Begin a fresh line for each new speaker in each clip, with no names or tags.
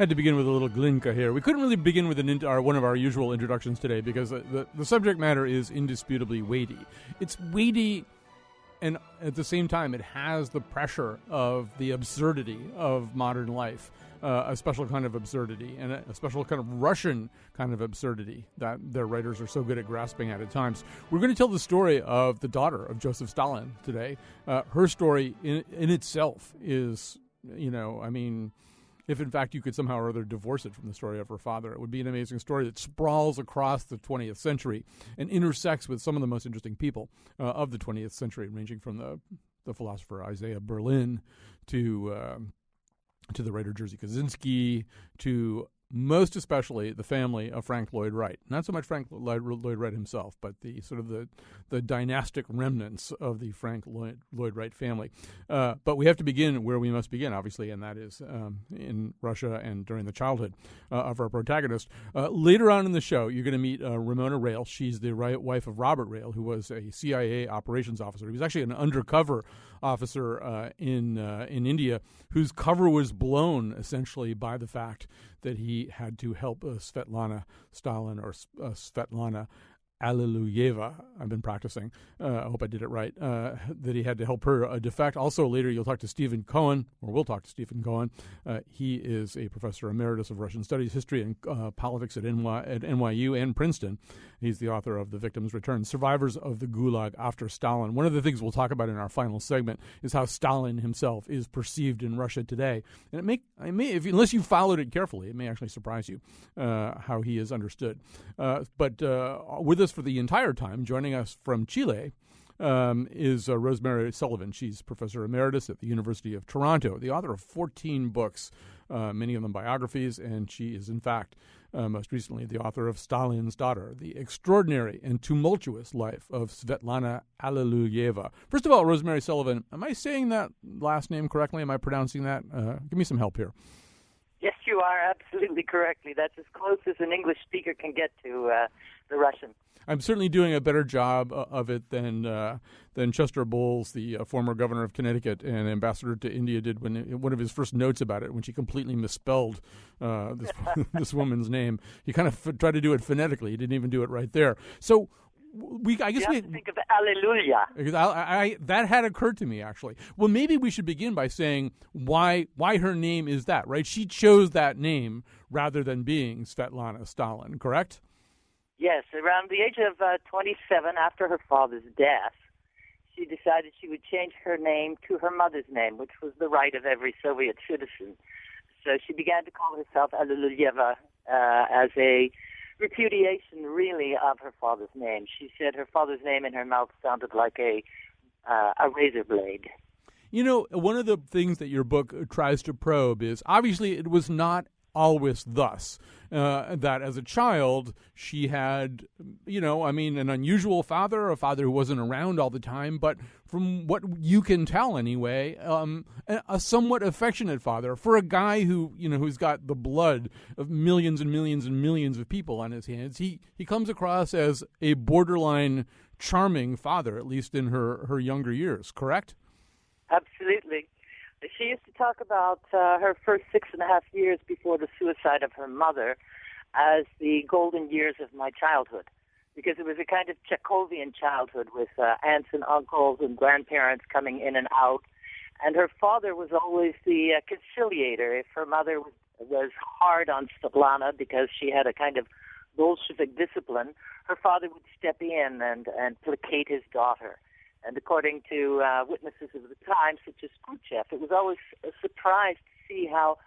Had to begin with a little Glinka here. We couldn't really begin with one of our usual introductions today because the subject matter is indisputably weighty. It's weighty, and at the same time, it has the pressure of the absurdity of modern life, a special kind of absurdity, and a special kind of Russian kind of absurdity that their writers are so good at grasping at times. We're going to tell the story of the daughter of Joseph Stalin today. Her story in itself is, if in fact you could somehow or other divorce it from the story of her father, it would be an amazing story that sprawls across the 20th century and intersects with some of the most interesting people of the 20th century, ranging from the philosopher Isaiah Berlin to the writer Jerzy Kosinski, to most especially the family of Frank Lloyd Wright. Not so much Frank Lloyd Wright himself, but the sort of the dynastic remnants of the Frank Lloyd Wright family. But we have to begin where we must begin, obviously, and that is in Russia and during the childhood of our protagonist. Later on in the show, you're going to meet Ramona Rail. She's the wife of Robert Rail, who was a CIA operations officer. He was actually an undercover officer in India, whose cover was blown essentially by the fact that he had to help Svetlana Stalin, or Svetlana Alliluyeva. I've been practicing. I hope I did it right. That he had to help her defect. Also, later you'll talk to Stephen Cohen, or we'll talk to Stephen Cohen. He is a professor emeritus of Russian Studies, History, and Politics at NYU and Princeton. He's the author of The Victim's Return, Survivors of the Gulag After Stalin. One of the things we'll talk about in our final segment is how Stalin himself is perceived in Russia today. And unless you followed it carefully, it may actually surprise you how he is understood. But with us for the entire time, joining us from Chile, is Rosemary Sullivan. She's professor emeritus at the University of Toronto, the author of 14 books, many of them biographies, and she is, in fact, most recently the author of Stalin's Daughter, The Extraordinary and Tumultuous Life of Svetlana Alliluyeva. First of all, Rosemary Sullivan, am I saying that last name correctly? Am I pronouncing that? Give me some help here.
Yes, you are absolutely correctly. That's as close as an English speaker can get to the Russian.
I'm certainly doing a better job of it than Chester Bowles, the former governor of Connecticut and ambassador to India, did when one of his first notes about it, when she completely misspelled this woman's name. He kind of tried to do it phonetically. He didn't even do it right there. So I guess
you have to think of Alleluia.
That had occurred to me, actually. Well, maybe we should begin by saying why her name is that, right? She chose that name rather than being Svetlana Stalin, correct?
Yes, around the age of 27, after her father's death, she decided she would change her name to her mother's name, which was the right of every Soviet citizen. So she began to call herself Alliluyeva as a repudiation, really, of her father's name. She said her father's name in her mouth sounded like a razor blade.
You know, one of the things that your book tries to probe is, obviously, it was not always thus. That as a child, she had, an unusual father, a father who wasn't around all the time, but from what you can tell anyway, a somewhat affectionate father for a guy who's got the blood of millions and millions and millions of people on his hands. He comes across as a borderline charming father, at least in her younger years, correct?
Absolutely. She used to talk about her first 6.5 years before the suicide of her mother as the golden years of my childhood, because it was a kind of Chekhovian childhood with aunts and uncles and grandparents coming in and out. And her father was always the conciliator. If her mother was hard on Svetlana because she had a kind of Bolshevik discipline, her father would step in and placate his daughter. And according to witnesses of the time, such as Khrushchev, it was always a surprise to see how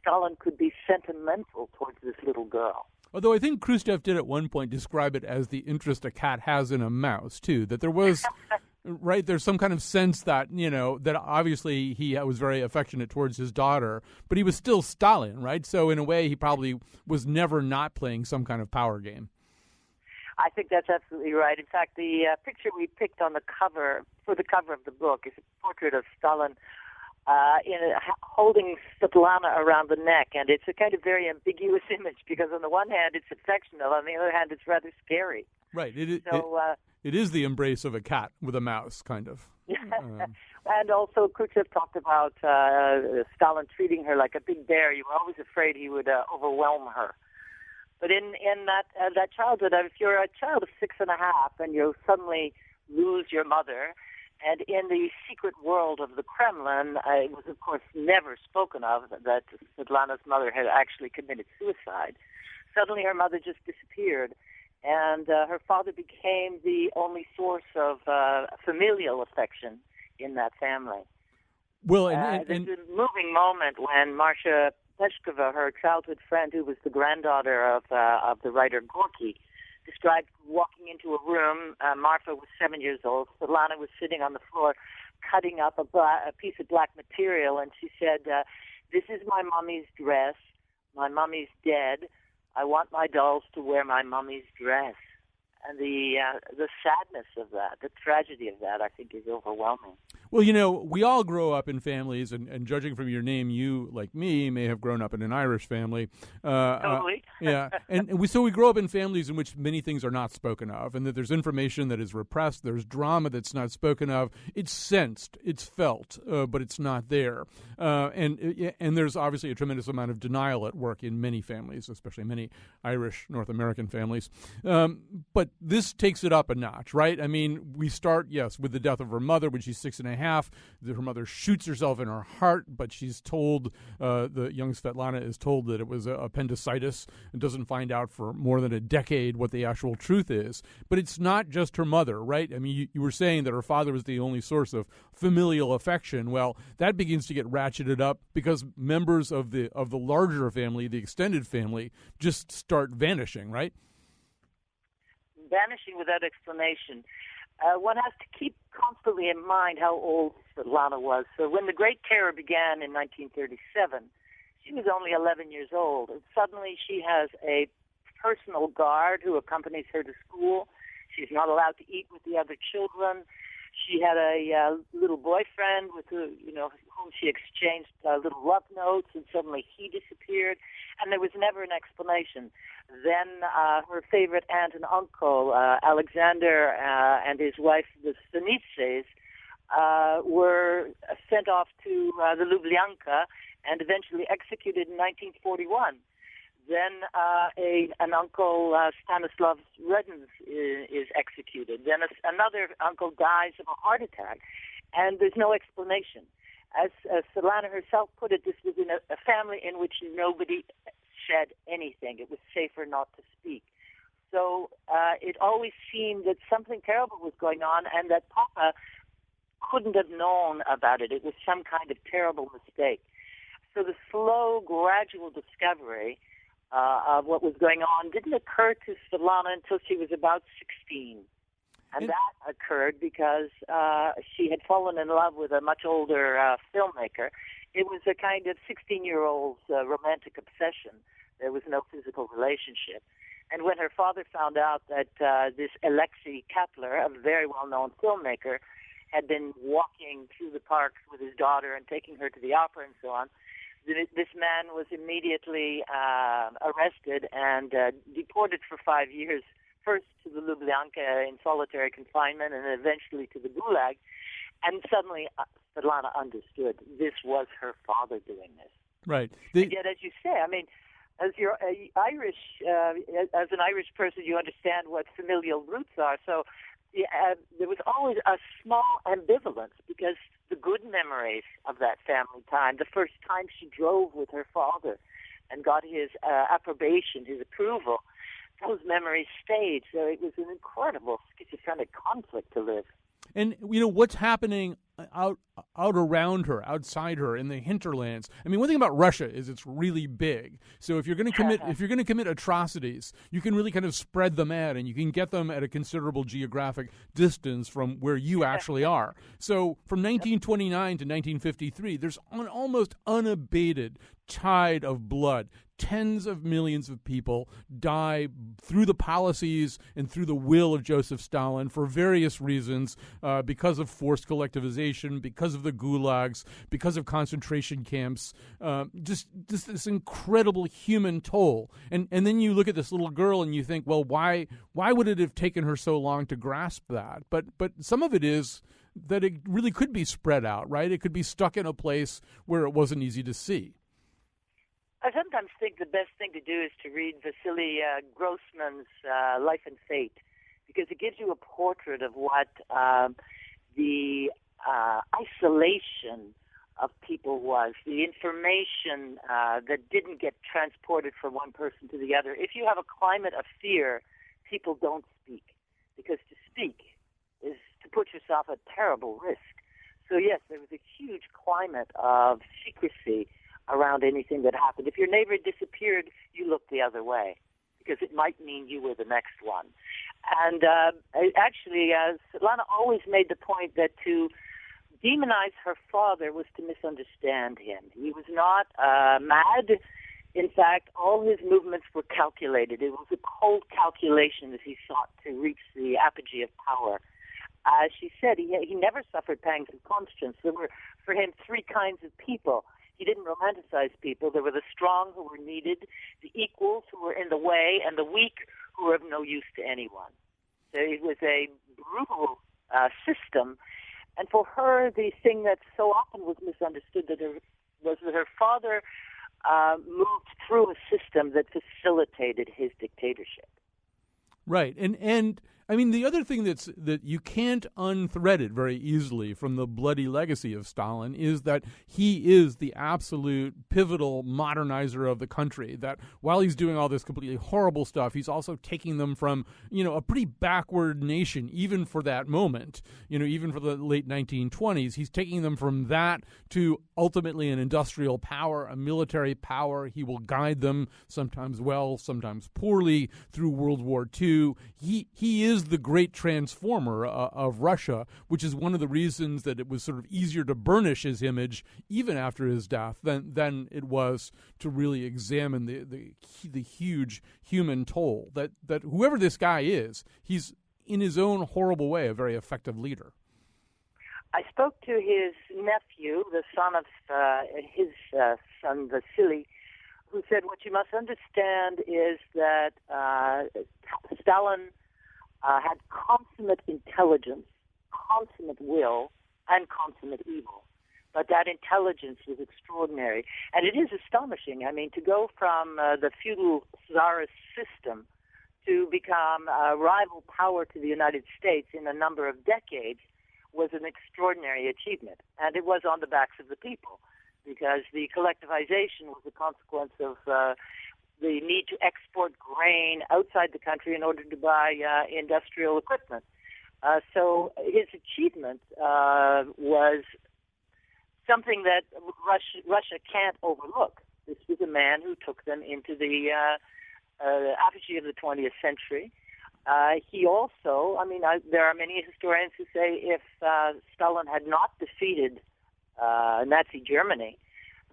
Stalin could be sentimental towards this little girl.
Although I think Khrushchev did at one point describe it as the interest a cat has in a mouse, too, that there was, right, there's some kind of sense that, that obviously he was very affectionate towards his daughter, but he was still Stalin, right? So in a way, he probably was never not playing some kind of power game.
I think that's absolutely right. In fact, the picture we picked on the cover, for the cover of the book, is a portrait of Stalin holding Svetlana around the neck, and it's a kind of very ambiguous image because on the one hand it's affectionate, on the other hand it's rather scary.
Right. It is the embrace of a cat with a mouse, kind of.
And also, Khrushchev talked about Stalin treating her like a big bear. You were always afraid he would overwhelm her. But in that childhood, if you're a child of 6.5 and you suddenly lose your mother, and in the secret world of the Kremlin, it was, of course, never spoken of that Svetlana's mother had actually committed suicide. Suddenly her mother just disappeared, and her father became the only source of familial affection in that family.
Well,
there's a moving moment when Marcia Peshkova, her childhood friend, who was the granddaughter of the writer Gorky, described walking into a room. Marfa was 7 years old. Svetlana was sitting on the floor cutting up a piece of black material, and she said, "This is my mommy's dress. My mommy's dead. I want my dolls to wear my mommy's dress." And the sadness of that, the tragedy of that, I think is overwhelming.
Well, you know, we all grow up in families, and judging from your name, you, like me, may have grown up in an Irish family.
Totally.
Yeah, and we grow up in families in which many things are not spoken of, and that there's information that is repressed, there's drama that's not spoken of. It's sensed, it's felt, but it's not there. And there's obviously a tremendous amount of denial at work in many families, especially many Irish North American families. But this takes it up a notch, right? I mean, we start, yes, with the death of her mother when she's 6.5. Her mother shoots herself in her heart, but she's told, the young Svetlana is told that it was appendicitis and doesn't find out for more than a decade what the actual truth is. But it's not just her mother, right? I mean, you were saying that her father was the only source of familial affection. Well, that begins to get ratcheted up because members of the larger family, the extended family, just start vanishing, right?
Vanishing without explanation. One has to keep constantly in mind how old Svetlana was. So when the Great Terror began in 1937, she was only 11 years old. And suddenly she has a personal guard who accompanies her to school. She's not allowed to eat with the other children. She had a little boyfriend with whom she exchanged little love notes, and suddenly he disappeared, and there was never an explanation. Then her favorite aunt and uncle, Alexander and his wife, the Stanitzes, were sent off to the Lubyanka and eventually executed in 1941. Then an uncle, Stanislav Redens, is executed. Then another uncle dies of a heart attack, and there's no explanation. As Svetlana herself put it, this was in a family in which nobody said anything. It was safer not to speak. So it always seemed that something terrible was going on, and that Papa couldn't have known about it. It was some kind of terrible mistake. So the slow, gradual discovery of what was going on didn't occur to Svetlana until she was about 16. And that occurred because she had fallen in love with a much older filmmaker. It was a kind of 16-year-old's romantic obsession. There was no physical relationship. And when her father found out that this Alexei Kapler, a very well-known filmmaker, had been walking through the parks with his daughter and taking her to the opera and so on, this man was immediately arrested and deported for 5 years, first to the Lubyanka in solitary confinement and eventually to the Gulag. And suddenly Svetlana understood this was her father doing this.
Right.
And yet, as you say, I mean, as you're Irish, as an Irish person, you understand what familial roots are. So there was always a small ambivalence because the good memories of that family time, the first time she drove with her father and got his approbation, his approval, those memories stayed. So it was an incredible schizophrenic conflict to live.
And, you know, what's happening out around her, outside her, in the hinterlands. I mean, one thing about Russia is it's really big. So if you're going to commit atrocities, you can really kind of spread them out, and you can get them at a considerable geographic distance from where you actually are. So from 1929 to 1953, there's an almost unabated tide of blood, tens of millions of people die through the policies and through the will of Joseph Stalin for various reasons, because of forced collectivization, because of the gulags, because of concentration camps, just this incredible human toll. And then you look at this little girl and you think, well, why would it have taken her so long to grasp that? But some of it is that it really could be spread out, right? It could be stuck in a place where it wasn't easy to see.
I sometimes think the best thing to do is to read Vasily Grossman's Life and Fate, because it gives you a portrait of what the isolation of people was, the information that didn't get transported from one person to the other. If you have a climate of fear, people don't speak, because to speak is to put yourself at terrible risk. So yes, there was a huge climate of secrecy around anything that happened. If your neighbor disappeared, you looked the other way, because it might mean you were the next one. And actually, Svetlana always made the point that to demonize her father was to misunderstand him. He was not mad. In fact, all his movements were calculated. It was a cold calculation as he sought to reach the apogee of power. As she said, he never suffered pangs of conscience. There were, for him, three kinds of people. He didn't romanticize people. There were the strong who were needed, the equals who were in the way, and the weak who were of no use to anyone. So it was a brutal system. And for her, the thing that so often was misunderstood was that her father moved through a system that facilitated his dictatorship.
Right. And I mean, the other thing that you can't unthread it very easily from the bloody legacy of Stalin is that he is the absolute pivotal modernizer of the country, that while he's doing all this completely horrible stuff, he's also taking them from, a pretty backward nation, even for that moment, even for the late 1920s. He's taking them from that to ultimately an industrial power, a military power. He will guide them, sometimes well, sometimes poorly, through World War II. He is the great transformer of Russia, which is one of the reasons that it was sort of easier to burnish his image even after his death than it was to really examine the huge human toll that whoever this guy is, he's in his own horrible way a very effective leader.
I spoke to his nephew, the son of his son Vasily, who said, what you must understand is that Stalin had consummate intelligence, consummate will, and consummate evil. But that intelligence was extraordinary. And it is astonishing. I mean, to go from the feudal czarist system to become a rival power to the United States in a number of decades was an extraordinary achievement. And it was on the backs of the people, because the collectivization was a consequence of the need to export grain outside the country in order to buy industrial equipment. So his achievement was something that Russia can't overlook. This was a man who took them into the apogee of the 20th century. He also, there are many historians who say if Stalin had not defeated Nazi Germany,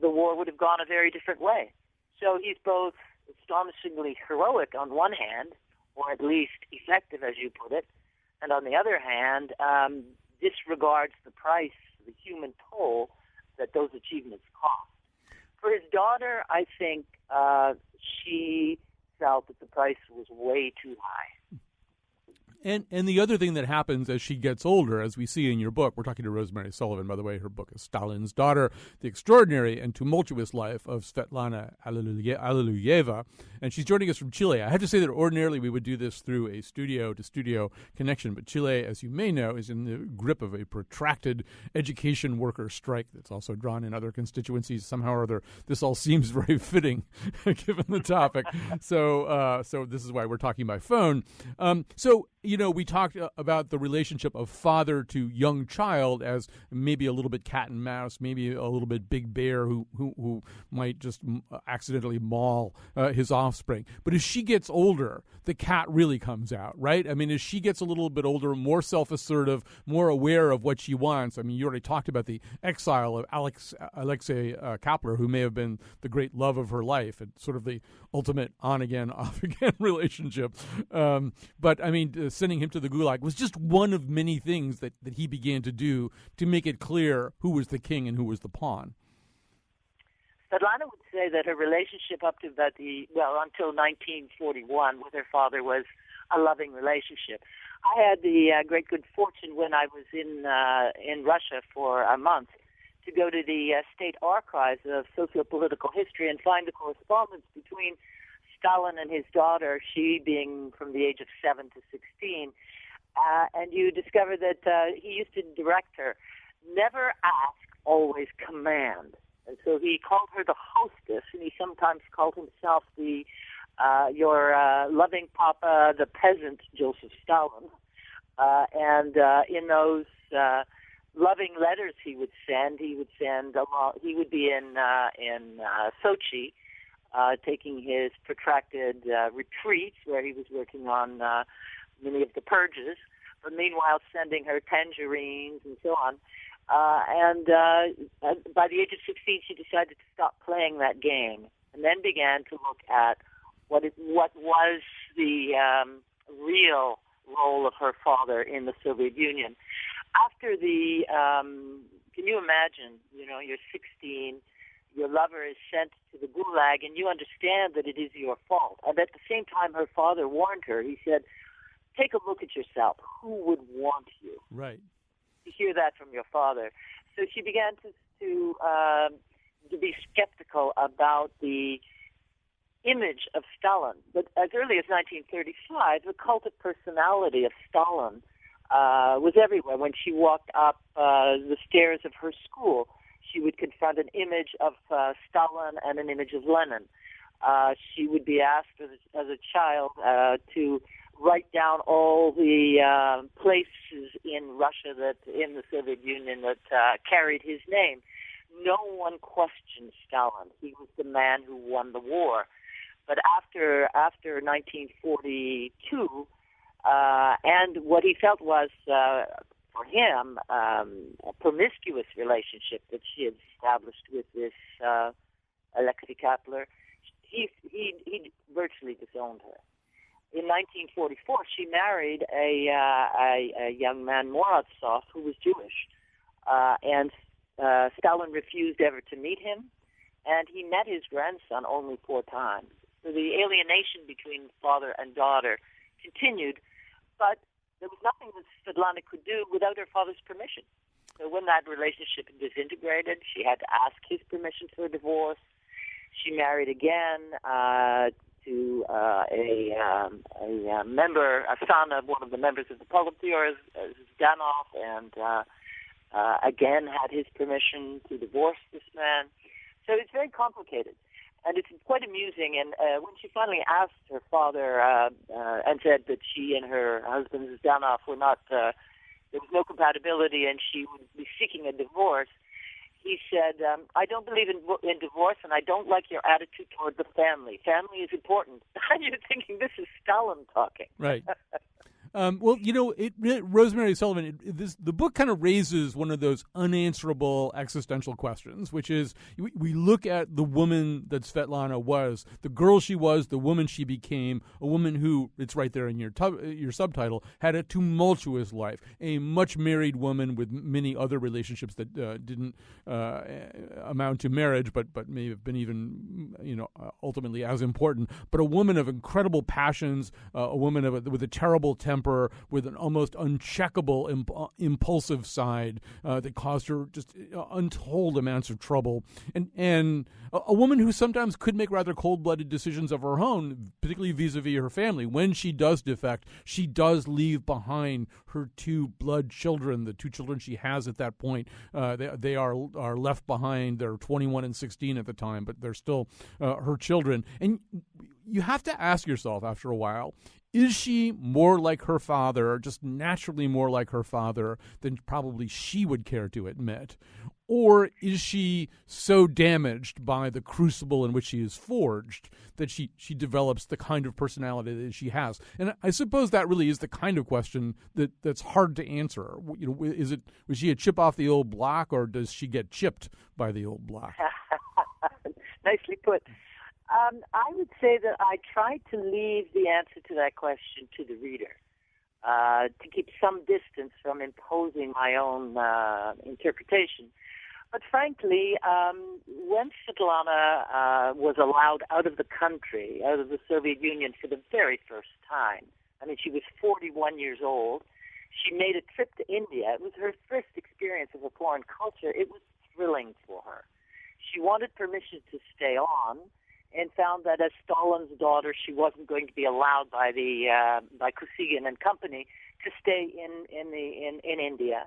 the war would have gone a very different way. So he's both astonishingly heroic on one hand, or at least effective, as you put it, and on the other hand, disregards the price, the human toll that those achievements cost. For his daughter, I think she felt that the price was way too high.
And the other thing that happens as she gets older, as we see in your book, we're talking to Rosemary Sullivan, by the way, her book is Stalin's Daughter, The Extraordinary and Tumultuous Life of Svetlana Alliluyeva, and she's joining us from Chile. I have to say that ordinarily we would do this through a studio-to-studio connection, but Chile, as you may know, is in the grip of a protracted education worker strike that's also drawn in other constituencies. Somehow or other, this all seems very fitting, given the topic. So this is why we're talking by phone. So we talked about the relationship of father to young child as maybe a little bit cat and mouse, maybe a little bit big bear who might just accidentally maul his offspring. But as she gets older, the cat really comes out, right? I mean, as she gets a little bit older, more self-assertive, more aware of what she wants. I mean, you already talked about the exile of Alexei Kapler, who may have been the great love of her life and sort of the ultimate on-again, off-again relationship. But, I mean, sending him to the Gulag was just one of many things that he began to do to make it clear who was the king and who was the pawn.
Svetlana would say that her relationship up to until 1941 with her father was a loving relationship. I had the great good fortune when I was in Russia for a month to go to the state archives of socio-political history and find the correspondence between Stalin and his daughter, she being from the age of 7 to 16, and you discover that he used to direct her, never ask, always command. And so he called her the hostess, and he sometimes called himself your loving papa, the peasant, Joseph Stalin. And in those loving letters he would be in Sochi, taking his protracted retreats where he was working on many of the purges, but meanwhile sending her tangerines and so on. And by the age of 16, she decided to stop playing that game and then began to look at what was the real role of her father in the Soviet Union. After can you imagine, you're 16, your lover is sent to the Gulag, and you understand that it is your fault. And at the same time, her father warned her. He said, take a look at yourself. Who would want you?
Right.
To hear that from your father. So she began to be skeptical about the image of Stalin. But as early as 1935, the cult of personality of Stalin was everywhere. When she walked up the stairs of her school, she would confront an image of Stalin and an image of Lenin. She would be asked as a child to write down all the places in Russia in the Soviet Union that carried his name. No one questioned Stalin. He was the man who won the war. But after 1942, and what he felt was, for him, a promiscuous relationship that she had established with this Alexei Kapler, he virtually disowned her. In 1944, she married a young man, Morozov, who was Jewish, and Stalin refused ever to meet him, and he met his grandson only 4 times. So the alienation between father and daughter continued, but there was nothing that Svetlana could do without her father's permission. So when that relationship disintegrated, she had to ask his permission for a divorce. She married again to a member, a son of one of the members of the Politburo, Zdanov, and again had his permission to divorce this man. So it's very complicated. And it's quite amusing. And when she finally asked her father and said that she and her husband Zdanov were not, there was no compatibility and she would be seeking a divorce, he said, I don't believe in divorce, and I don't like your attitude toward the family. Family is important. And you're thinking, this is Stalin talking.
Right. Well, Rosemary Sullivan, the book kind of raises one of those unanswerable existential questions, which is we look at the woman that Svetlana was, the girl she was, the woman she became, a woman who, it's right there in your subtitle, had a tumultuous life, a much married woman with many other relationships that didn't amount to marriage, but may have been even, ultimately as important, but a woman of incredible passions, a woman with a terrible temper, with an almost uncheckable, impulsive side that caused her just untold amounts of trouble, and a woman who sometimes could make rather cold-blooded decisions of her own, particularly vis-a-vis her family. When she does defect, she does leave behind her 2 blood children, the 2 children she has at that point. They are left behind. They're 21 and 16 at the time, but they're still her children. And you have to ask yourself after a while, Is she more like her father, just naturally more like her father, than probably she would care to admit? Or is she so damaged by the crucible in which she is forged that she develops the kind of personality that she has? And I suppose that really is the kind of question that's hard to answer. Was she a chip off the old block, or does she get chipped by the old block?
Nicely put. I would say that I try to leave the answer to that question to the reader, to keep some distance from imposing my own interpretation. But frankly, when Svetlana was allowed out of the country, out of the Soviet Union for the very first time, I mean, she was 41 years old. She made a trip to India. It was her first experience of a foreign culture. It was thrilling for her. She wanted permission to stay on, and found that as Stalin's daughter, she wasn't going to be allowed by Kosygin and company to stay in India.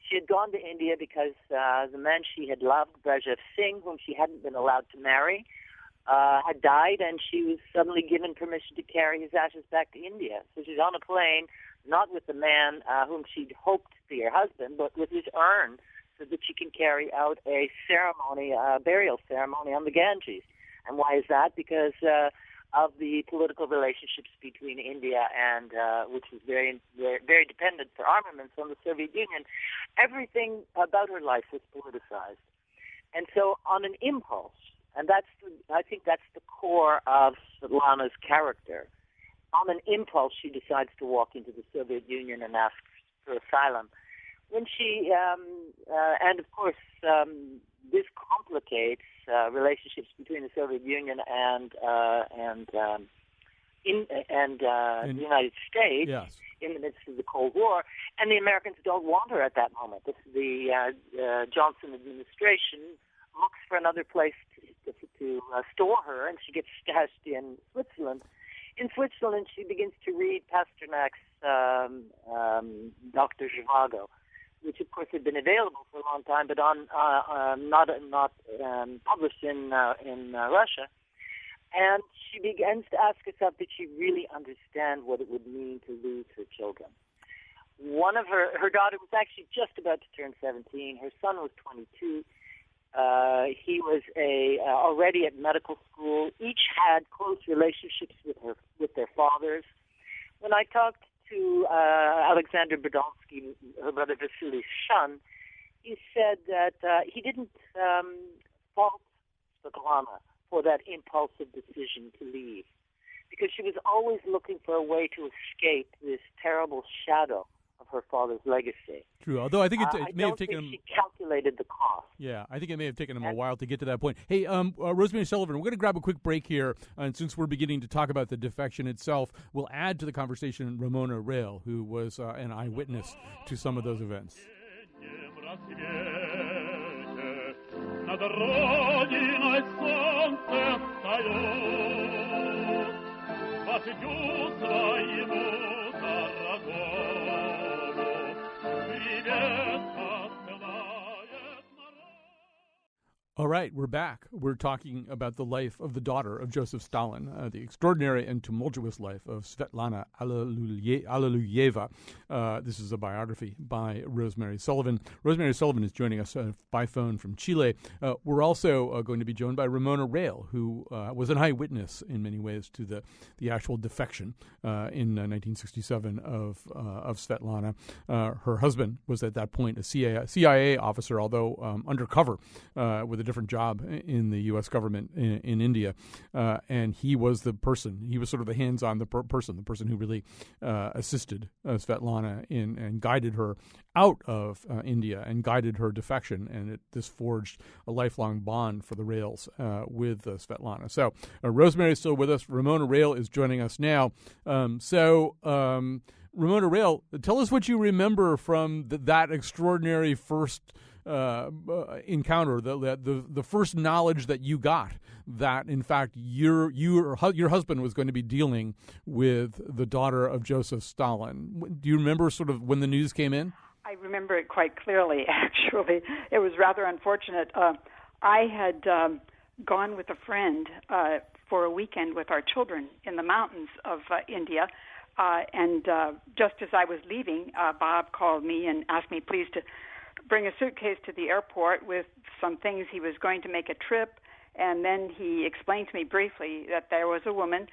She had gone to India because the man she had loved, Brezhev Singh, whom she hadn't been allowed to marry, had died, and she was suddenly given permission to carry his ashes back to India. So she's on a plane, not with the man whom she'd hoped to be her husband, but with his urn, so that she can carry out a ceremony, a burial ceremony on the Ganges. And why is that? Because of the political relationships between India and, which was very, very dependent for armaments on the Soviet Union. Everything about her life was politicized. And so on an impulse, and I think that's the core of Svetlana's character, on an impulse she decides to walk into the Soviet Union and ask for asylum. When she, and of course, this complicates relationships between the Soviet Union and the United States,
yes,
in the midst of the Cold War, and the Americans don't want her at that moment. The Johnson administration looks for another place to store her, and she gets stashed in Switzerland. In Switzerland, she begins to read Pasternak's Dr. Zhivago, which of course had been available for a long time, but not published in Russia. And she begins to ask herself, did she really understand what it would mean to lose her children? One of her daughter was actually just about to turn 17. Her son was 22. He was already at medical school. Each had close relationships with their fathers. When I talked to Alexander Berdonsky, her brother Vasily's son, he said that he didn't fault Svetlana for that impulsive decision to leave, because she was always looking for a way to escape this terrible shadow of her father's legacy.
True, although I think it may have taken him.
She calculated the cost.
Yeah, I think it may have taken him a while to get to that point. Hey, Rosemary Sullivan, we're going to grab a quick break here, and since we're beginning to talk about the defection itself, we'll add to the conversation Ramona Rail, who was an eyewitness to some of those events. All right, we're back. We're talking about the life of the daughter of Joseph Stalin, the extraordinary and tumultuous life of Svetlana Alliluyeva. This is a biography by Rosemary Sullivan. Rosemary Sullivan is joining us by phone from Chile. We're also going to be joined by Ramona Rail, who was an eyewitness in many ways to the actual defection in 1967 of Svetlana. Her husband was at that point a CIA officer, although undercover with a different job in the U.S. government in India, and he was the person. He was sort of the hands-on the person who really assisted Svetlana and guided her out of India and guided her defection, and this forged a lifelong bond for the Rails with Svetlana. So Rosemary is still with us. Ramona Rail is joining us now. Ramona Rail, tell us what you remember from that extraordinary first encounter, the first knowledge that you got that in fact your husband was going to be dealing with the daughter of Joseph Stalin. Do you remember sort of when the news came in?
I remember it quite clearly, actually. It was rather unfortunate. I had gone with a friend for a weekend with our children in the mountains of India, And just as I was leaving, Bob called me and asked me please to bring a suitcase to the airport with some things. He was going to make a trip, and then he explained to me briefly that there was a woman,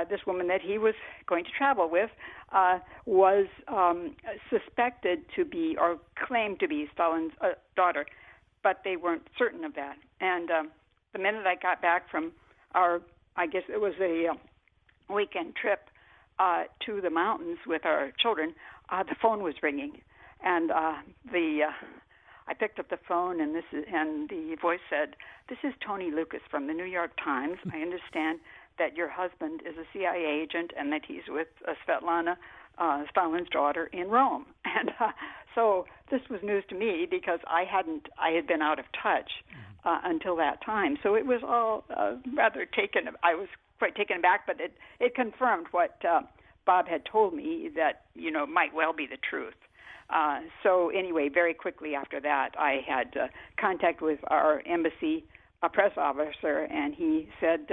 this woman that he was going to travel with, was suspected to be or claimed to be Stalin's daughter, but they weren't certain of that. And the minute I got back from our, I guess it was a weekend trip to the mountains with our children, the phone was ringing, and I picked up the phone, and the voice said, "This is Tony Lucas from the New York Times. I understand that your husband is a CIA agent and that he's with Svetlana, Stalin's daughter, in Rome." And so this was news to me because I had been out of touch until that time. So it was all rather taken. I was quite taken aback, but it confirmed what Bob had told me that might well be the truth. So anyway, very quickly after that, I had contact with our embassy press officer, and he said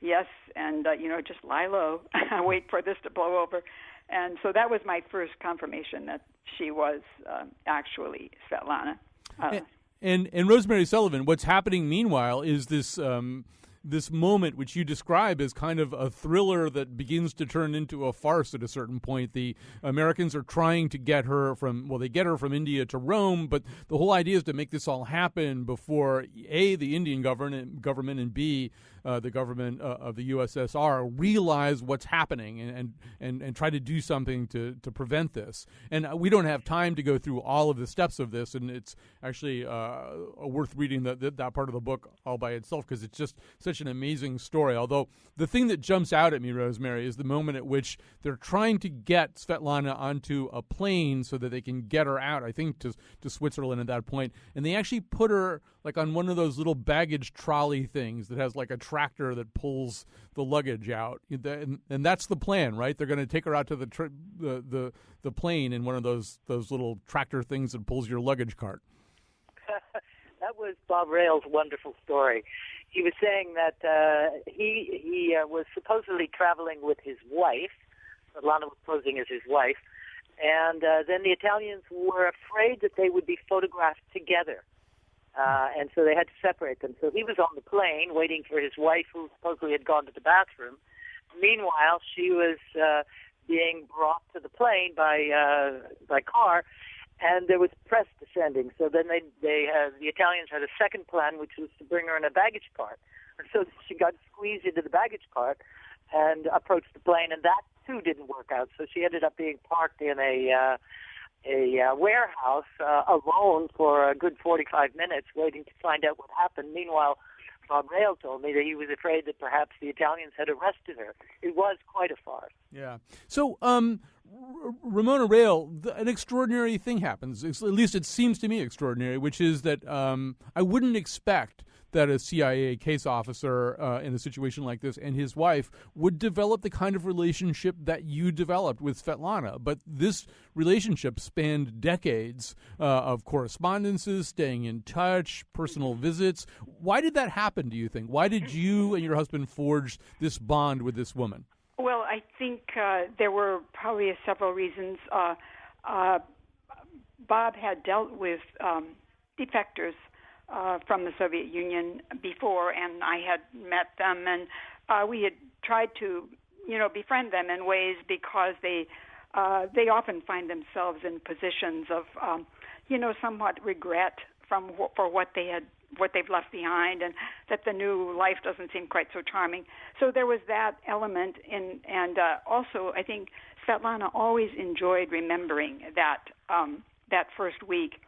yes, and just lie low, wait for this to blow over. And so that was my first confirmation that she was actually Svetlana.
And Rosemary Sullivan, what's happening meanwhile is this this moment which you describe as kind of a thriller that begins to turn into a farce at a certain point. The Americans are trying to get her from India to Rome, but the whole idea is to make this all happen before A, the Indian government, and B, the government of the USSR realize what's happening and try to do something to prevent this. And we don't have time to go through all of the steps of this, and it's actually worth reading that part of the book all by itself because it's just such an amazing story. Although the thing that jumps out at me, Rosemary, is the moment at which they're trying to get Svetlana onto a plane so that they can get her out, I think, to Switzerland at that point. And they actually put her like on one of those little baggage trolley things that has like a tractor that pulls the luggage out. And that's the plan, right? They're going to take her out to the plane in one of those little tractor things that pulls your luggage cart.
That was Bob Rail's wonderful story. He was saying that he was supposedly traveling with his wife. Svetlana was posing as his wife. And then the Italians were afraid that they would be photographed together. And so they had to separate them. So he was on the plane waiting for his wife, who supposedly had gone to the bathroom. Meanwhile, she was being brought to the plane by car, and there was press descending. So then the Italians had a second plan, which was to bring her in a baggage cart. And so she got squeezed into the baggage cart and approached the plane, and that too didn't work out. So she ended up being parked in a warehouse alone for a good 45 minutes, waiting to find out what happened. Meanwhile, Bob Rail told me that he was afraid that perhaps the Italians had arrested her. It was quite a farce.
Yeah. So, Ramona Rail, an extraordinary thing happens. At least it seems to me extraordinary, which is that I wouldn't expect that a CIA case officer in a situation like this and his wife would develop the kind of relationship that you developed with Svetlana. But this relationship spanned decades of correspondences, staying in touch, personal visits. Why did that happen, do you think? Why did you and your husband forge this bond with this woman?
Well, I think there were probably several reasons. Bob had dealt with defectors from the Soviet Union before, and I had met them, and we had tried to, befriend them in ways because they often find themselves in positions of, somewhat regret for what they've left behind, and that the new life doesn't seem quite so charming. So there was that element, and also I think Svetlana always enjoyed remembering that first week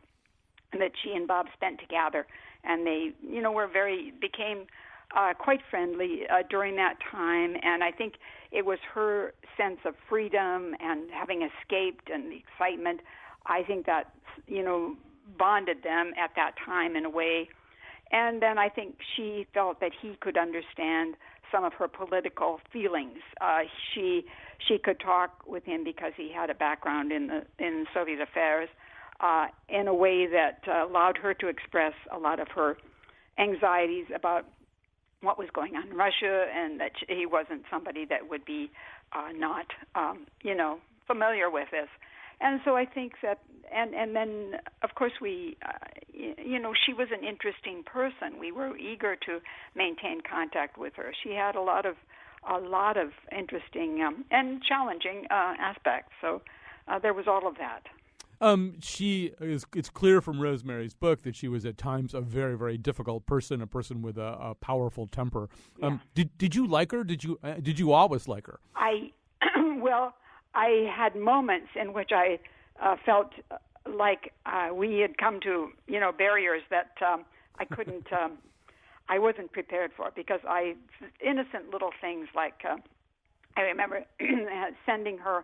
that she and Bob spent together, and they, became quite friendly during that time. And I think it was her sense of freedom and having escaped and the excitement. I think that bonded them at that time in a way. And then I think she felt that he could understand some of her political feelings. She could talk with him because he had a background in Soviet affairs. In a way that allowed her to express a lot of her anxieties about what was going on in Russia, and that he wasn't somebody that would be not, familiar with this. And so I think that, and then, of course, we, she was an interesting person. We were eager to maintain contact with her. She had a lot of interesting and challenging aspects. So there was all of that.
It's clear from Rosemary's book that she was at times a very, very difficult person, a person with a powerful temper.
Yeah.
Did you like her? Did you always like her?
I had moments in which I felt like we had come to, barriers that I couldn't, I wasn't prepared for, because innocent little things like, I remember sending her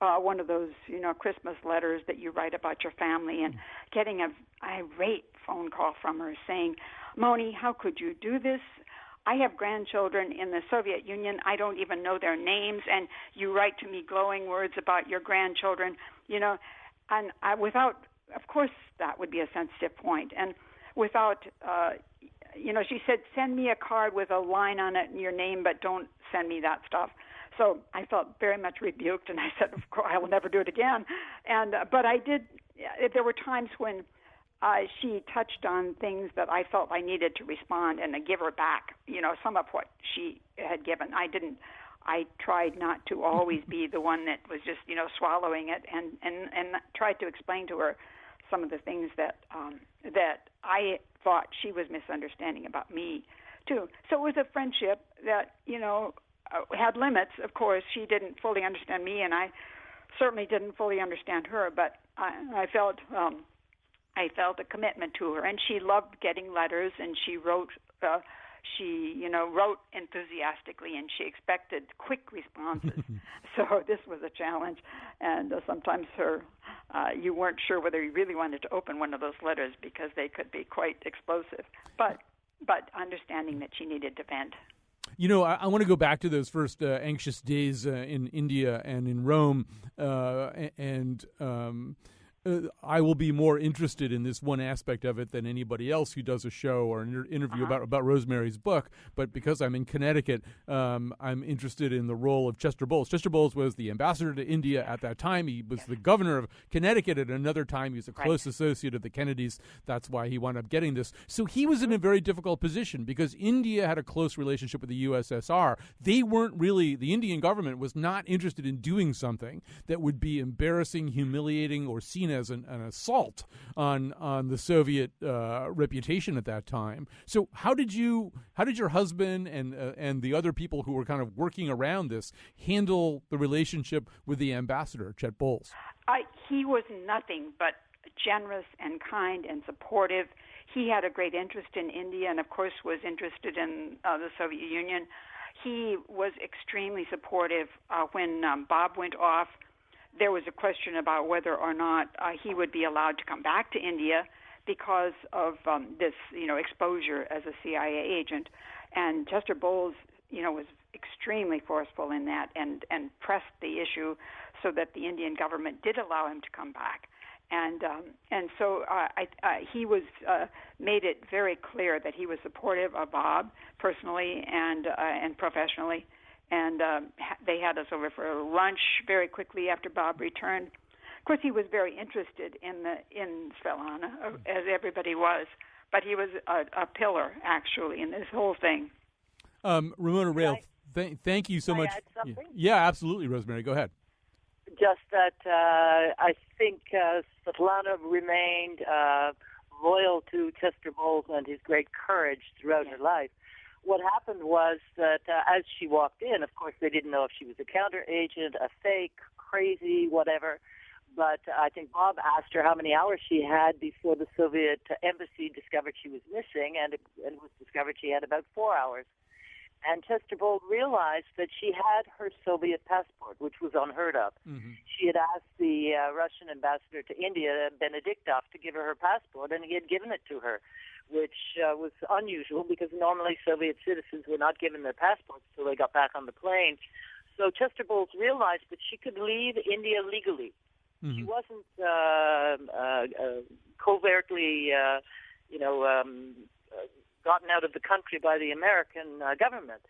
one of those, Christmas letters that you write about your family, and getting an irate phone call from her saying, "Moni, how could you do this? I have grandchildren in the Soviet Union. I don't even know their names, and you write to me glowing words about your grandchildren, and without, of course, that would be a sensitive point. And without, she said, send me a card with a line on it and your name, but don't send me that stuff. So I felt very much rebuked, and I said, of course, I will never do it again. But I did. There were times when she touched on things that I felt I needed to respond and to give her back, some of what she had given. I tried not to always be the one that was just, swallowing it, and tried to explain to her some of the things that I thought she was misunderstanding about me, too. So it was a friendship that, had limits. Of course, she didn't fully understand me, and I certainly didn't fully understand her, but I felt a commitment to her, and she loved getting letters, and she wrote wrote enthusiastically, and she expected quick responses. So this was a challenge, and sometimes you weren't sure whether you really wanted to open one of those letters because they could be quite explosive, but understanding that she needed to vent.
I want to go back to those first anxious days in India and in Rome, and I will be more interested in this one aspect of it than anybody else who does a show or an interview about Rosemary's book. But because I'm in Connecticut, I'm interested in the role of Chester Bowles. Chester Bowles was the ambassador to India at that time. He was the governor of Connecticut at another time. He was a close associate of the Kennedys. That's why he wound up getting this. So he was in a very difficult position because India had a close relationship with the USSR. They weren't really, the Indian government was not interested in doing something that would be embarrassing, humiliating, or seen as an assault on the Soviet reputation at that time. So how did your husband and the other people who were kind of working around this handle the relationship with the ambassador, Chet Bowles?
He was nothing but generous and kind and supportive. He had a great interest in India, and of course was interested in the Soviet Union. He was extremely supportive when Bob went off. There was a question about whether or not he would be allowed to come back to India because of this, exposure as a CIA agent. And Chester Bowles, was extremely forceful in that and pressed the issue so that the Indian government did allow him to come back. And so he was made it very clear that he was supportive of Bob personally and professionally. And they had us over for lunch very quickly after Bob returned. Of course, he was very interested in Svetlana, as everybody was, but he was a pillar, actually, in this whole thing.
Ramona Rail, thank you so much.
Add something?
Yeah, absolutely, Rosemary. Go ahead.
Just that I think Svetlana remained loyal to Chester Bowles and his great courage throughout her life. What happened was that as she walked in, of course, they didn't know if she was a counter agent, a fake, crazy, whatever. But I think Bob asked her how many hours she had before the Soviet embassy discovered she was missing, and it was discovered she had about 4 hours. And Chester Bowles realized that she had her Soviet passport, which was unheard of. Mm-hmm. She had asked the Russian ambassador to India, Benediktov, to give her passport, and he had given it to her, which was unusual because normally Soviet citizens were not given their passports until they got back on the plane. So Chester Bowles realized that she could leave India legally. Mm-hmm. She wasn't covertly, gotten out of the country by the American government.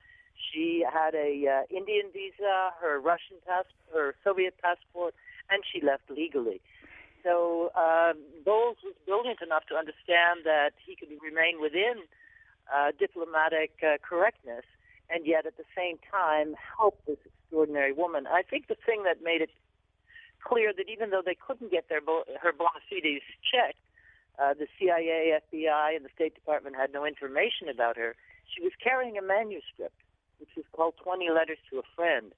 She had a Indian visa, her Russian her Soviet passport, and she left legally. So Bowles was brilliant enough to understand that he could remain within diplomatic correctness and yet at the same time help this extraordinary woman. I think the thing that made it clear that even though they couldn't get her bona fides checked, the CIA, FBI, and the State Department had no information about her, she was carrying a manuscript, which was called 20 Letters to a Friend.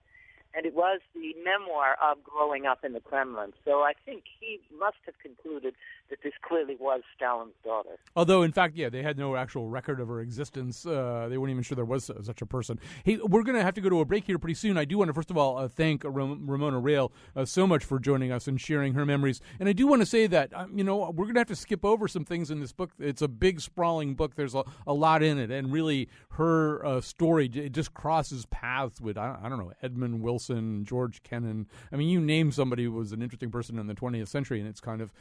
And it was the memoir of growing up in the Kremlin. So I think he must have concluded that this clearly was Stalin's daughter.
Although, in fact, they had no actual record of her existence. They weren't even sure there was such a person. Hey, we're going to have to go to a break here pretty soon. I do want to, first of all, thank Ramona Rail so much for joining us and sharing her memories. And I do want to say that, we're going to have to skip over some things in this book. It's a big, sprawling book. There's a lot in it. And really, her story, it just crosses paths with, I don't know, Edmund Wilson, George Kennan. I mean, you name somebody who was an interesting person in the 20th century, and it's kind of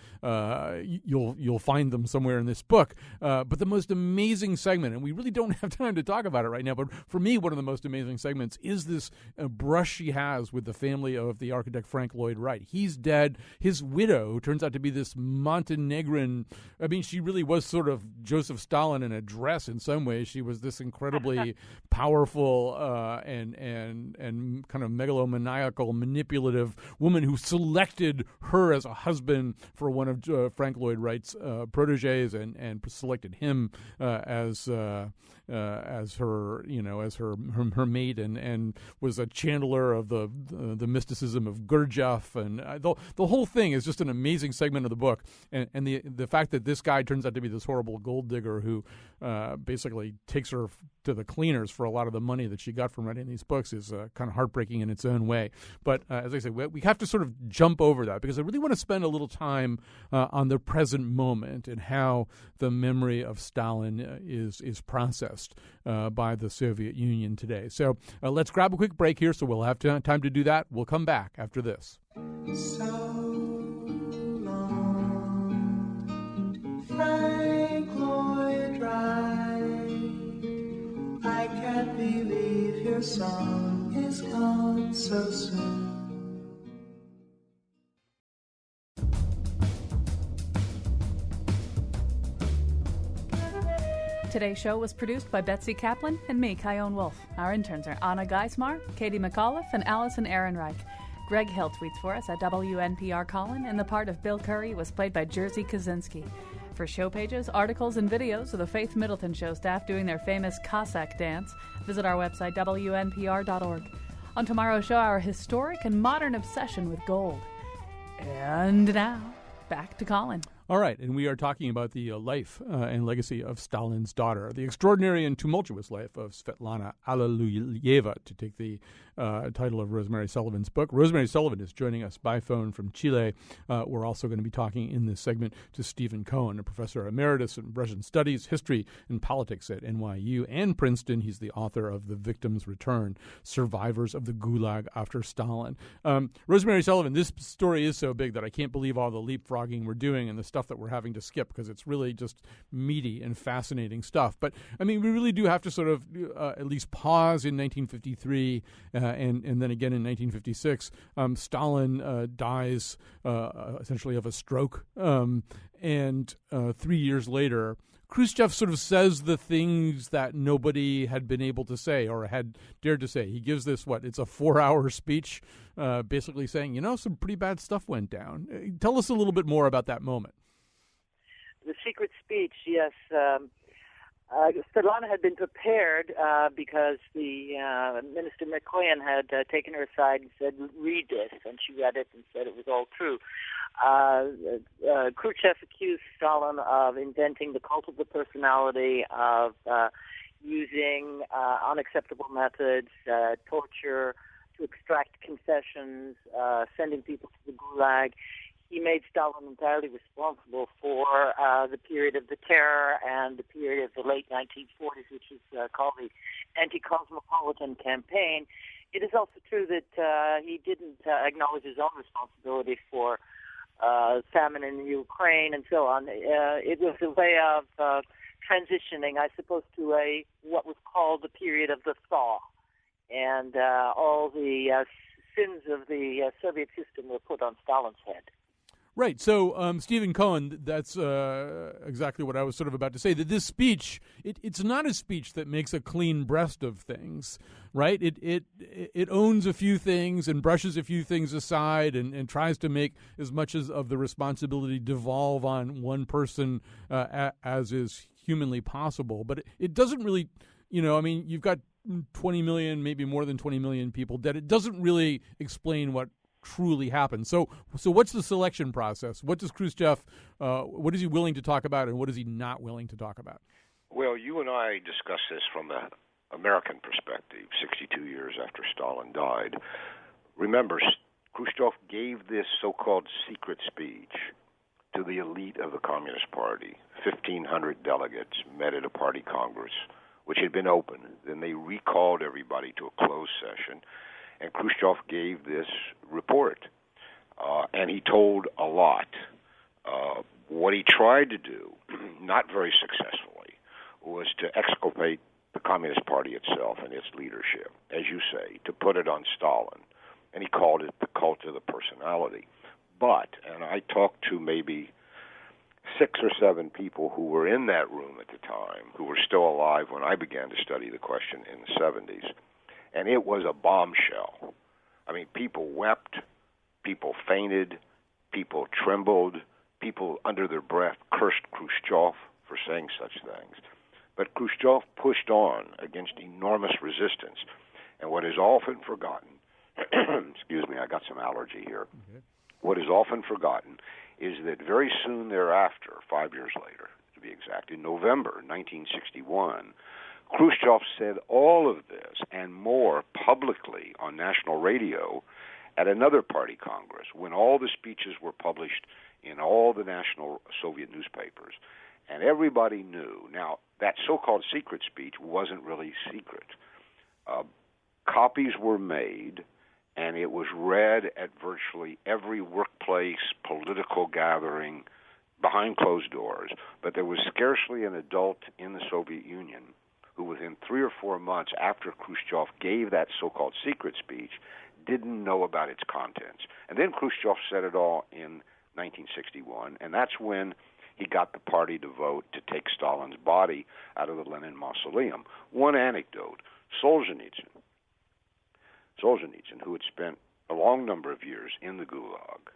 you'll find them somewhere in this book. But the most amazing segment, and we really don't have time to talk about it right now, but for me, one of the most amazing segments is this brush she has with the family of the architect Frank Lloyd Wright. He's dead. His widow turns out to be this Montenegrin. I mean, she really was sort of Joseph Stalin in a dress in some ways. She was this incredibly powerful and kind of megalomaniacal, manipulative woman who selected her as a husband for one of Frank Lloyd Wright's proteges and selected him as her her mate and was a channeler of the mysticism of Gurdjieff, and the whole thing is just an amazing segment of the book, and the fact that this guy turns out to be this horrible gold digger who basically takes her to the cleaners for a lot of the money that she got from writing these books is kind of heartbreaking in its own way. But as I say, we have to sort of jump over that because I really want to spend a little time on the present moment and how the memory of Stalin is processed by the Soviet Union today. So let's grab a quick break here so we'll have time to do that. We'll come back after this.
So long, Frank Lloyd Wright, I can't believe your song is gone so soon.
Today's show was produced by Betsy Kaplan and me, Kyone Wolfe. Our interns are Anna Geismar, Katie McAuliffe, and Allison Ehrenreich. Greg Hill tweets for us at WNPR Colin, and the part of Bill Curry was played by Jerzy Kaczynski. For show pages, articles, and videos of the Faith Middleton Show staff doing their famous Cossack dance, visit our website, WNPR.org. On tomorrow's show, our historic and modern obsession with gold. And now, back to Colin.
All right, and we are talking about the life and legacy of Stalin's daughter, the extraordinary and tumultuous life of Svetlana Alliluyeva, to take the title of Rosemary Sullivan's book. Rosemary Sullivan is joining us by phone from Chile. We're also going to be talking in this segment to Stephen Cohen, a professor emeritus in Russian Studies, History, and Politics at NYU and Princeton. He's the author of The Victim's Return, Survivors of the Gulag After Stalin. Rosemary Sullivan, this story is so big that I can't believe all the leapfrogging we're doing and the stuff that we're having to skip because it's really just meaty and fascinating stuff. But, I mean, we really do have to sort of at least pause in 1953 and then again in 1956. Stalin dies essentially of a stroke. And 3 years later, Khrushchev sort of says the things that nobody had been able to say or had dared to say. He gives this, it's a 4-hour speech, basically saying, some pretty bad stuff went down. Tell us a little bit more about that moment.
The secret speech, yes. Svetlana had been prepared because the Minister Mikoyan had taken her aside and said, read this, and she read it and said it was all true. Khrushchev accused Stalin of inventing the cult of the personality, of using unacceptable methods, torture to extract confessions, sending people to the Gulag. He made Stalin entirely responsible for the period of the terror and the period of the late 1940s, which is called the anti-cosmopolitan campaign. It is also true that he didn't acknowledge his own responsibility for famine in Ukraine and so on. It was a way of transitioning, I suppose, to what was called the period of the thaw, and all the sins of the Soviet system were put on Stalin's head.
Right. So, Stephen Cohen, that's exactly what I was sort of about to say, that this speech, it's not a speech that makes a clean breast of things, right? It owns a few things and brushes a few things aside and tries to make as much of the responsibility devolve on one person as is humanly possible. But it doesn't really, you've got 20 million, maybe more than 20 million people dead. It doesn't really explain what truly happened. So what's the selection process? What does Khrushchev, what is he willing to talk about, and what is he not willing to talk about?
Well, you and I discussed this from the American perspective, 62 years after Stalin died. Remember, Khrushchev gave this so-called secret speech to the elite of the Communist Party. 1,500 delegates met at a party congress, which had been open. Then they recalled everybody to a closed session, and Khrushchev gave this report, and he told a lot. What he tried to do, not very successfully, was to exculpate the Communist Party itself and its leadership, as you say, to put it on Stalin, and he called it the cult of the personality. But, and I talked to maybe 6 or 7 people who were in that room at the time, who were still alive when I began to study the question in the 70s, and it was a bombshell. I mean, people wept, people fainted, people trembled, people under their breath cursed Khrushchev for saying such things. But Khrushchev pushed on against enormous resistance. And what is often forgotten, excuse me, I got some allergy here. Okay. What is often forgotten is that very soon thereafter, 5 years later, to be exact, in November 1961, Khrushchev said all of this and more publicly on national radio at another party congress when all the speeches were published in all the national Soviet newspapers. And everybody knew. Now, that so-called secret speech wasn't really secret. Copies were made, and it was read at virtually every workplace, political gathering, behind closed doors. But there was scarcely an adult in the Soviet Union who within 3 or 4 months after Khrushchev gave that so-called secret speech didn't know about its contents. And then Khrushchev said it all in 1961, and that's when he got the party to vote to take Stalin's body out of the Lenin mausoleum. One anecdote, Solzhenitsyn, who had spent a long number of years in the Gulag,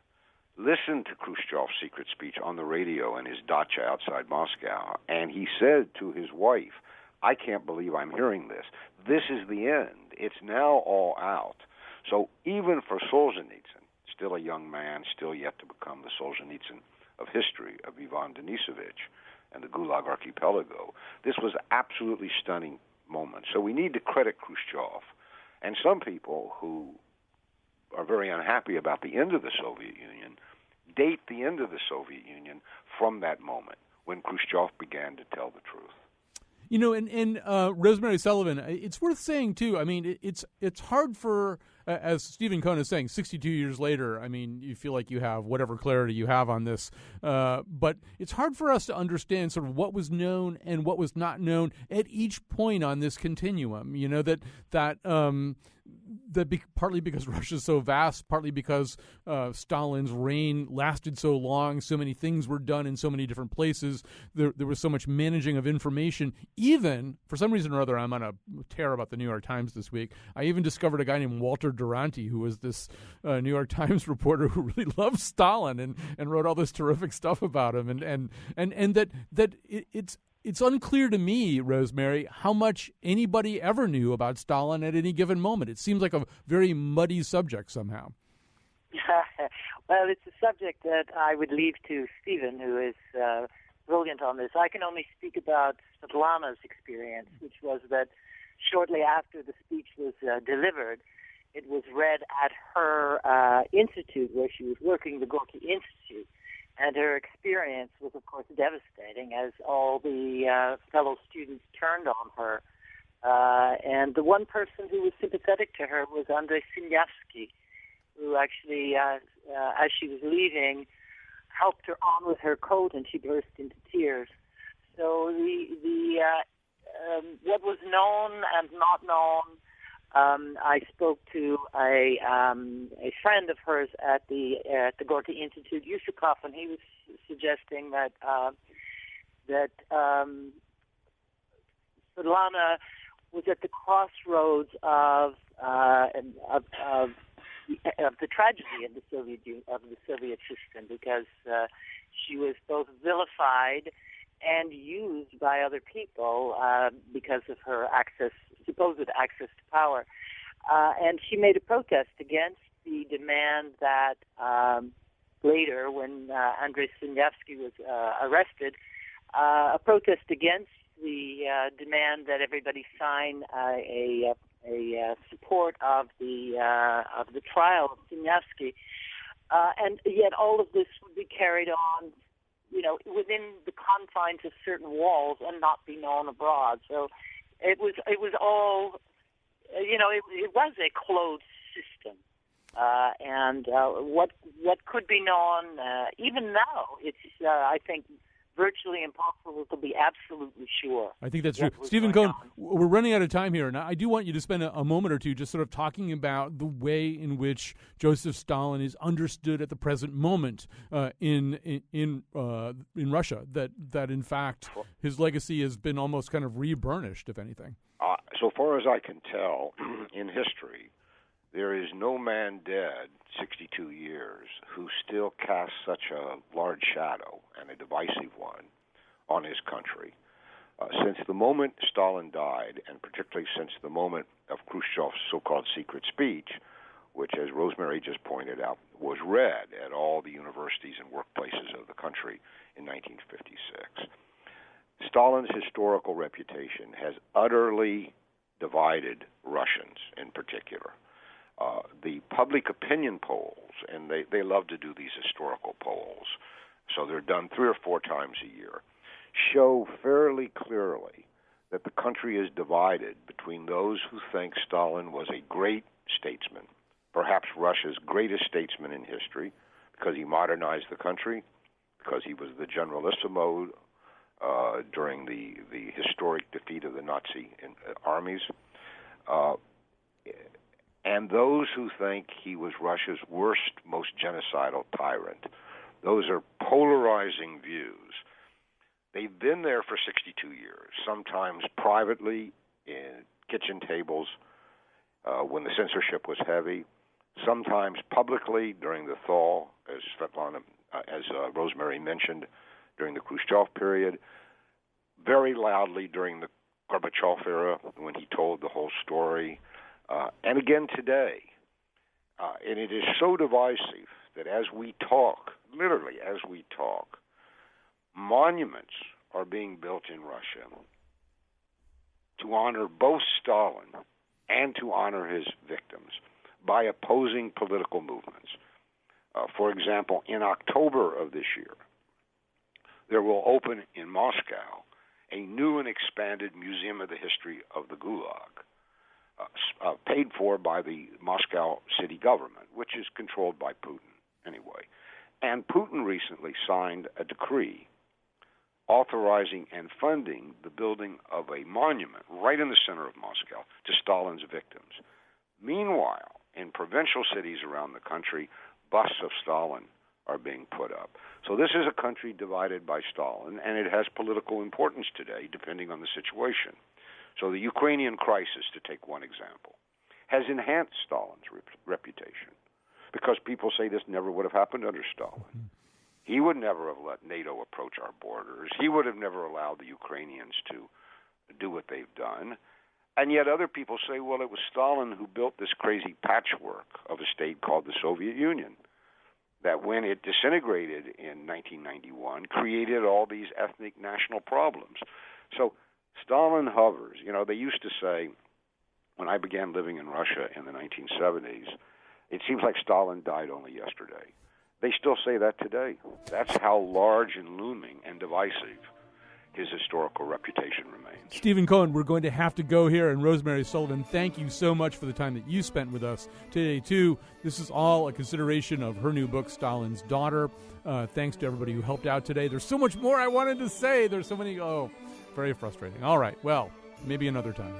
listened to Khrushchev's secret speech on the radio in his dacha outside Moscow, and he said to his wife, I can't believe I'm hearing this. This is the end. It's now all out. So even for Solzhenitsyn, still a young man, still yet to become the Solzhenitsyn of history, of Ivan Denisovich and the Gulag Archipelago, this was an absolutely stunning moment. So we need to credit Khrushchev. And some people who are very unhappy about the end of the Soviet Union date the end of the Soviet Union from that moment when Khrushchev began to tell the truth.
And Rosemary Sullivan, it's worth saying, too, I mean, it's hard for, as Stephen Cohen is saying, 62 years later, I mean, you feel like you have whatever clarity you have on this, but it's hard for us to understand sort of what was known and what was not known at each point on this continuum, partly because Russia's so vast, partly because Stalin's reign lasted so long, so many things were done in so many different places, there was so much managing of information. Even, for some reason or other, I'm on a tear about the New York Times this week, I even discovered a guy named Walter Duranty, who was this New York Times reporter who really loved Stalin and wrote all this terrific stuff about him, and that it's unclear to me, Rosemary, how much anybody ever knew about Stalin at any given moment. It seems like a very muddy subject somehow.
Well, it's a subject that I would leave to Stephen, who is brilliant on this. I can only speak about Svetlana's experience, which was that shortly after the speech was delivered, it was read at her institute where she was working, the Gorky Institute. And her experience was, of course, devastating as all the fellow students turned on her. And the one person who was sympathetic to her was Andrei Sinyavsky, who actually, as she was leaving, helped her on with her coat, and she burst into tears. So what was known and not known, I spoke to a friend of hers at the Gorky Institute, Yusukov, and he was suggesting that Svetlana was at the crossroads of the tragedy of the Soviet system, because she was both vilified and used by other people because of her supposed access to power. And she made a protest against the demand that later, when Andrei Sinyavsky was arrested, a protest against the demand that everybody sign a support of the trial of Sinyavsky, and yet all of this would be carried on, within the confines of certain walls and not be known abroad. So it was all, it was a closed system, and what could be known, even now, it's I think virtually impossible to be absolutely sure.
I think that's true. Stephen Cohen, we're running out of time here, and I do want you to spend a moment or two just sort of talking about the way in which Joseph Stalin is understood at the present moment in Russia. That in fact his legacy has been almost kind of reburnished, if anything.
So far as I can tell, in history, there is no man dead 62 years who still casts such a large shadow, and a divisive one, on his country. Since the moment Stalin died, and particularly since the moment of Khrushchev's so-called secret speech, which, as Rosemary just pointed out, was read at all the universities and workplaces of the country in 1956, Stalin's historical reputation has utterly divided Russians in particular. The public opinion polls, and they love to do these historical polls, so they're done 3 or 4 times a year, show fairly clearly that the country is divided between those who think Stalin was a great statesman, perhaps Russia's greatest statesman in history, because he modernized the country, because he was the generalissimo during the historic defeat of the Nazi armies, and those who think he was Russia's worst, most genocidal tyrant. Those are polarizing views. They've been there for 62 years, sometimes privately in kitchen tables when the censorship was heavy, sometimes publicly during the thaw, as Rosemary mentioned, during the Khrushchev period, very loudly during the Gorbachev era when he told the whole story, and again today. And it is so divisive that as we talk, literally as we talk, monuments are being built in Russia to honor both Stalin and to honor his victims by opposing political movements. For example, in October of this year, there will open in Moscow a new and expanded Museum of the History of the Gulag, paid for by the Moscow city government, which is controlled by Putin anyway. And Putin recently signed a decree authorizing and funding the building of a monument right in the center of Moscow to Stalin's victims. Meanwhile, in provincial cities around the country, busts of Stalin are being put up. So this is a country divided by Stalin, and it has political importance today, depending on the situation. So the Ukrainian crisis, to take one example, has enhanced Stalin's reputation, because people say this never would have happened under Stalin. He would never have let NATO approach our borders. He would have never allowed the Ukrainians to do what they've done. And yet other people say, well, it was Stalin who built this crazy patchwork of a state called the Soviet Union, that when it disintegrated in 1991, created all these ethnic national problems. So Stalin hovers. They used to say, when I began living in Russia in the 1970s, it seems like Stalin died only yesterday. They still say that today. That's how large and looming and divisive his historical reputation remains.
Stephen Cohen, we're going to have to go here. And Rosemary Sullivan, thank you so much for the time that you spent with us today, too. This is all a consideration of her new book, Stalin's Daughter. Thanks to everybody who helped out today. There's so much more I wanted to say. There's so many, very frustrating. All right, well, maybe another time.